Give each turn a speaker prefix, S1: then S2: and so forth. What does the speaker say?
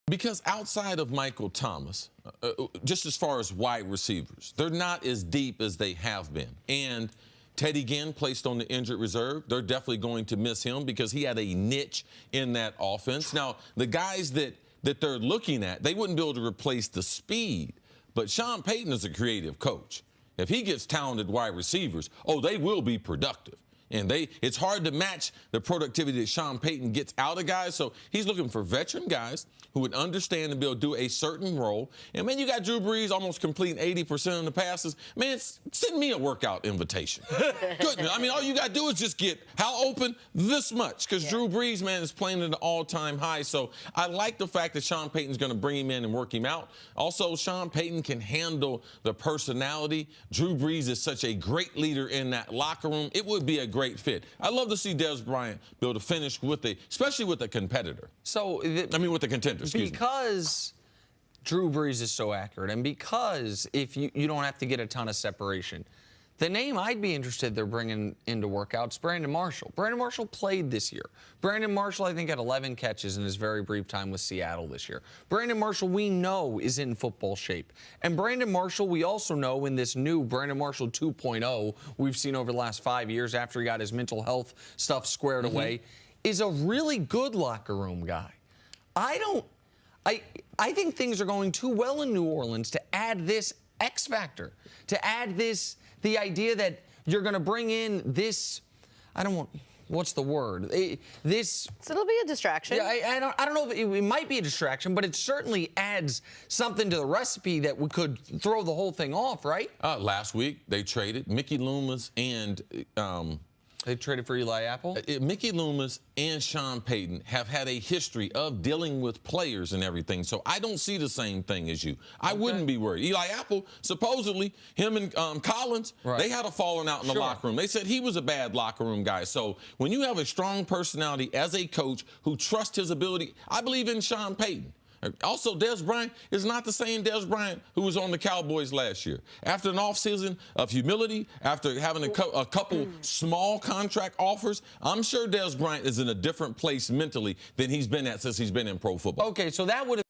S1: Because outside of Michael Thomas, just as far as wide receivers, they're not as deep as they have been. And Teddy Ginn placed on the injured reserve. They're definitely going to miss him because he had a niche in that offense. Now, the guys that they're looking at, they wouldn't be able to replace the speed. But Sean Payton is a creative coach. If he gets talented wide receivers, they will be productive. And it's hard to match the productivity that Sean Payton gets out of guys. So he's looking for veteran guys who would understand and be able to do a certain role. And, man, you got Drew Brees almost completing 80% of the passes. Man, send me a workout invitation. Goodness. I mean, all you got to do is just get how open? This much. Because Drew Brees, man, is playing at an all-time high. So I like the fact that Sean Payton's going to bring him in and work him out. Also, Sean Payton can handle the personality. Drew Brees is such a great leader in that locker room. It would be a great fit. I'd love to see Dez Bryant be able to finish especially with a competitor. With a contender,
S2: because Drew Brees is so accurate, and because if you don't have to get a ton of separation, the name I'd be interested they're bringing into workouts, Brandon Marshall. Brandon Marshall played this year. Brandon Marshall, I think, had 11 catches in his very brief time with Seattle this year. Brandon Marshall, we know, is in football shape. And Brandon Marshall, we also know in this new Brandon Marshall 2.0 we've seen over the last 5 years after he got his mental health stuff squared away, is a really good locker room guy. I think things are going too well in New Orleans to add this X factor, to add the idea that you're going to bring in this, what's the word?
S3: So it'll be a distraction.
S2: Yeah, I don't know if it might be a distraction, but it certainly adds something to the recipe that we could throw the whole thing off, right?
S1: Last week, they traded Mickey Loomis and
S2: they traded for Eli Apple?
S1: Mickey Loomis and Sean Payton have had a history of dealing with players and everything, so I don't see the same thing as you. I wouldn't be worried. Eli Apple, supposedly, him and Collins, they had a falling out in the locker room. They said he was a bad locker room guy. So when you have a strong personality as a coach who trusts his ability, I believe in Sean Payton. Also, Dez Bryant is not the same Dez Bryant who was on the Cowboys last year. After an offseason of humility, after having a couple small contract offers, I'm sure Dez Bryant is in a different place mentally than he's been at since he's been in pro football.
S2: Okay, so that would have